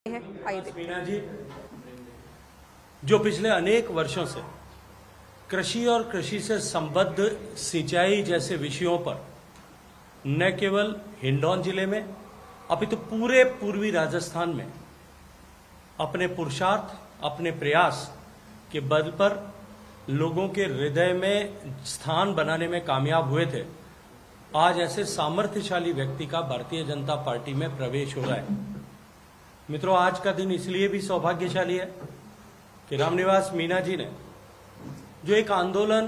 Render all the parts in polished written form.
मीना जी, जो पिछले अनेक वर्षों से कृषि और कृषि से संबद्ध सिंचाई जैसे विषयों पर न केवल हिंडौन जिले में अपितु पूरे पूर्वी राजस्थान में अपने पुरुषार्थ, अपने प्रयास के बल पर लोगों के हृदय में स्थान बनाने में कामयाब हुए थे, आज ऐसे सामर्थ्यशाली व्यक्ति का भारतीय जनता पार्टी में प्रवेश हो रहा है। मित्रों, आज का दिन इसलिए भी सौभाग्यशाली है कि रामनिवास मीना जी ने जो एक आंदोलन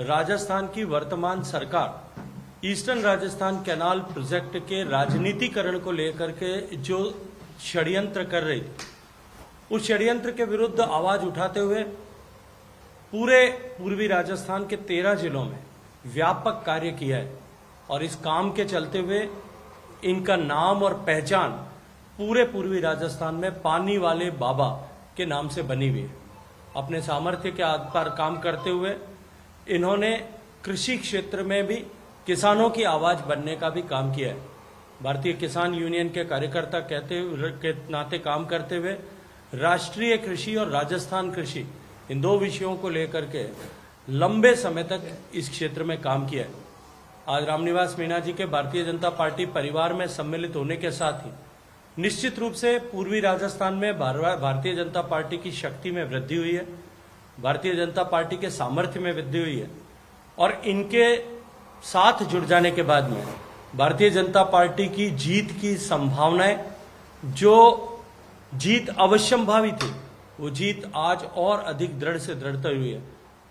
राजस्थान की वर्तमान सरकार ईस्टर्न राजस्थान कैनाल प्रोजेक्ट के राजनीतिकरण को लेकर के जो षड्यंत्र कर रही थी, उस षड्यंत्र के विरुद्ध आवाज उठाते हुए पूरे पूर्वी राजस्थान के 13 जिलों में व्यापक कार्य किया है और इस काम के चलते हुए इनका नाम और पहचान पूरे पूर्वी राजस्थान में पानी वाले बाबा के नाम से बनी हुई है। अपने सामर्थ्य के आधार पर काम करते हुए इन्होंने कृषि क्षेत्र में भी किसानों की आवाज बनने का भी काम किया है। भारतीय किसान यूनियन के कार्यकर्ता के नाते काम करते हुए राष्ट्रीय कृषि और राजस्थान कृषि, इन दो विषयों को लेकर के लंबे समय तक इस क्षेत्र में काम किया है। आज रामनिवास मीना जी के भारतीय जनता पार्टी परिवार में सम्मिलित होने के साथ ही निश्चित रूप से पूर्वी राजस्थान में भारतीय जनता पार्टी की शक्ति में वृद्धि हुई है, भारतीय जनता पार्टी के सामर्थ्य में वृद्धि हुई है और इनके साथ जुड़ जाने के बाद में भारतीय जनता पार्टी की जीत की संभावनाएं, जो जीत अवश्यंभावी थी, वो जीत आज और अधिक दृढ़ से दृढ़ता हुई है।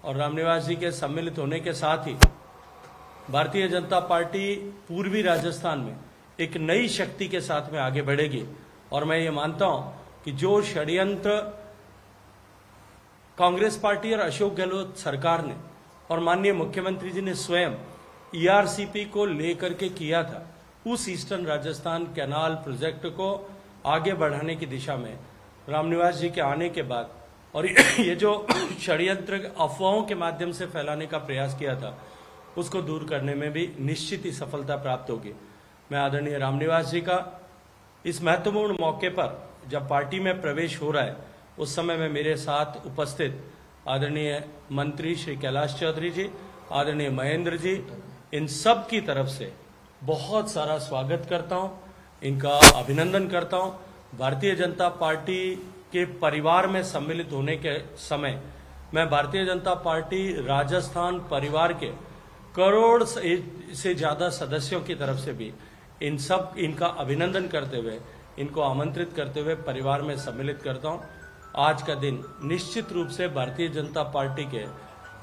और रामनिवास जी के सम्मिलित होने के साथ ही भारतीय जनता पार्टी पूर्वी राजस्थान में एक नई शक्ति के साथ में आगे बढ़ेगी। और मैं ये मानता हूं कि जो षड्यंत्र कांग्रेस पार्टी और अशोक गहलोत सरकार ने और माननीय मुख्यमंत्री जी ने स्वयं ईआरसीपी को लेकर के किया था, उस ईस्टर्न राजस्थान कैनाल प्रोजेक्ट को आगे बढ़ाने की दिशा में रामनिवास जी के आने के बाद और ये जो षड्यंत्र अफवाहों के माध्यम से फैलाने का प्रयास किया था, उसको दूर करने में भी निश्चित ही सफलता प्राप्त होगी। मैं आदरणीय रामनिवास जी का इस महत्वपूर्ण मौके पर जब पार्टी में प्रवेश हो रहा है, उस समय में मेरे साथ उपस्थित आदरणीय मंत्री श्री कैलाश चौधरी जी, आदरणीय महेंद्र जी, इन सब की तरफ से बहुत सारा स्वागत करता हूं, इनका अभिनंदन करता हूं। भारतीय जनता पार्टी के परिवार में सम्मिलित होने के समय मैं भारतीय जनता पार्टी राजस्थान परिवार के करोड़ से ज्यादा सदस्यों की तरफ से भी इनका अभिनंदन करते हुए, इनको आमंत्रित करते हुए परिवार में सम्मिलित करता हूं। आज का दिन निश्चित रूप से भारतीय जनता पार्टी के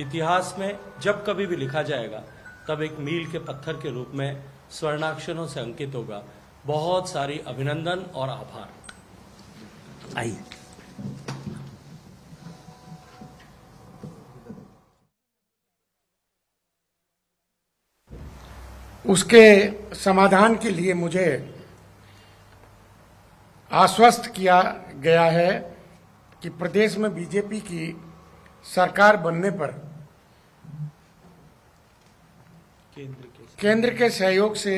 इतिहास में जब कभी भी लिखा जाएगा, तब एक मील के पत्थर के रूप में स्वर्णाक्षरों से अंकित होगा। बहुत सारी अभिनंदन और आभार। आइए। उसके समाधान के लिए मुझे आश्वस्त किया गया है कि प्रदेश में बीजेपी की सरकार बनने पर केंद्र के सहयोग से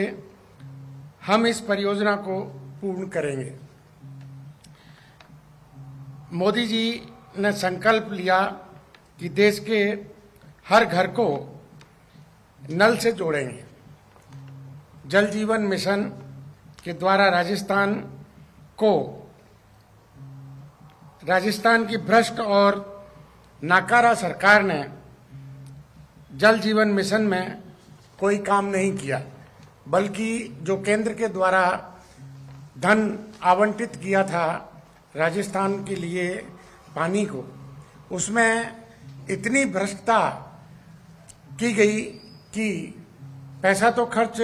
हम इस परियोजना को पूर्ण करेंगे। मोदी जी ने संकल्प लिया कि देश के हर घर को नल से जोड़ेंगे। जल जीवन मिशन के द्वारा राजस्थान की भ्रष्ट और नाकारा सरकार ने जल जीवन मिशन में कोई काम नहीं किया, बल्कि जो केंद्र के द्वारा धन आवंटित किया था राजस्थान के लिए पानी को, उसमें इतनी भ्रष्टता की गई कि पैसा तो खर्च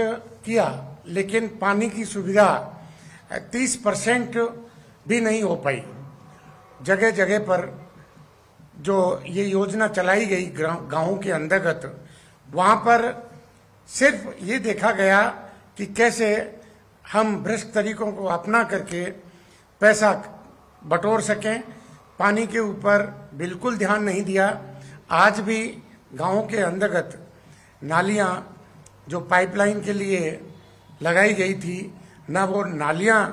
किया, लेकिन पानी की सुविधा 30% भी नहीं हो पाई। जगह जगह पर जो ये योजना चलाई गई गांवों के अंतर्गत, वहां पर सिर्फ ये देखा गया कि कैसे हम भ्रष्ट तरीकों को अपना करके पैसा बटोर सकें। पानी के ऊपर बिल्कुल ध्यान नहीं दिया। आज भी गांवों के अंतर्गत नालियां जो पाइपलाइन के लिए लगाई गई थी, न वो नालियां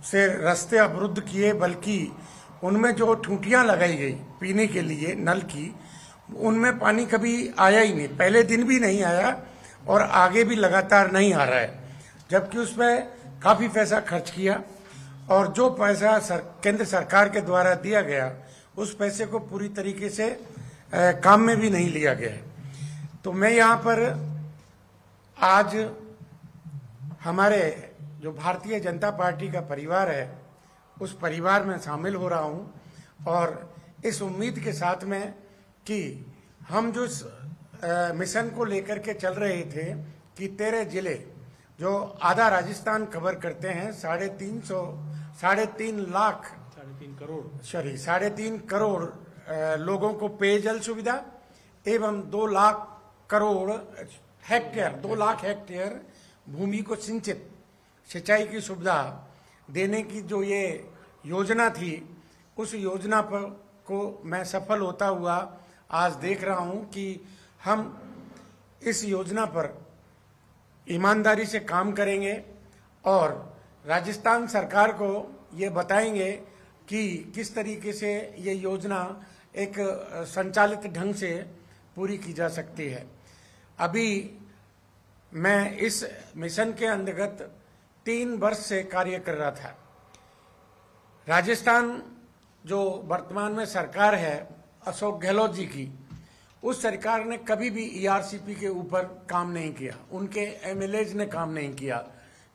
से रास्ते अवरुद्ध किए, बल्कि उनमें जो टूटियां लगाई गई पीने के लिए नल की, उनमें पानी कभी आया ही नहीं। पहले दिन भी नहीं आया और आगे भी लगातार नहीं आ रहा है, जबकि उसमें काफी पैसा खर्च किया और जो पैसा केंद्र सरकार के द्वारा दिया गया उस पैसे को पूरी तरीके से काम में भी नहीं लिया गया है। तो मैं यहाँ पर आज हमारे जो भारतीय जनता पार्टी का परिवार है उस परिवार में शामिल हो रहा हूँ और इस उम्मीद के साथ में कि हम जो इस मिशन को लेकर के चल रहे थे कि 13 जिले जो आधा राजस्थान कवर करते हैं, 3.5 करोड़ लोगों को पेयजल सुविधा एवं 2 लाख हेक्टेयर भूमि को सिंचाई की सुविधा देने की जो ये योजना थी, उस योजना पर को मैं सफल होता हुआ आज देख रहा हूं कि हम इस योजना पर ईमानदारी से काम करेंगे और राजस्थान सरकार को ये बताएंगे कि किस तरीके से ये योजना एक संचालित ढंग से पूरी की जा सकती है। अभी मैं इस मिशन के अंतर्गत 3 वर्ष से कार्य कर रहा था। राजस्थान जो वर्तमान में सरकार है अशोक गहलोत जी की, उस सरकार ने कभी भी ईआरसीपी के ऊपर काम नहीं किया, उनके एमएलएज ने काम नहीं किया,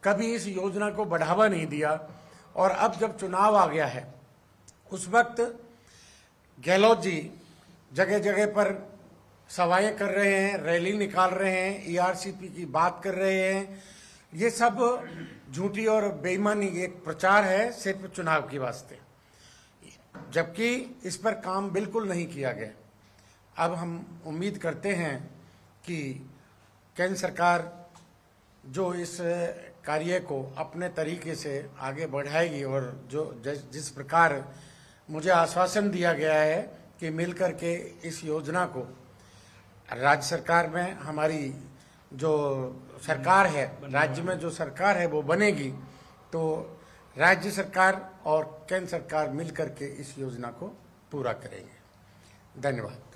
कभी इस योजना को बढ़ावा नहीं दिया। और अब जब चुनाव आ गया है उस वक्त गहलोत जी जगह जगह पर सभाएं कर रहे हैं, रैली निकाल रहे हैं, ईआरसीपी की बात कर रहे हैं। ये सब झूठी और बेईमानी एक प्रचार है सिर्फ चुनाव के वास्ते, जबकि इस पर काम बिल्कुल नहीं किया गया। अब हम उम्मीद करते हैं कि केंद्र सरकार जो इस कार्य को अपने तरीके से आगे बढ़ाएगी और जो जिस प्रकार मुझे आश्वासन दिया गया है कि मिलकर के इस योजना को राज्य सरकार में हमारी जो सरकार है, राज्य में जो सरकार है वो बनेगी, तो राज्य सरकार और केंद्र सरकार मिलकर के इस योजना को पूरा करेंगे। धन्यवाद।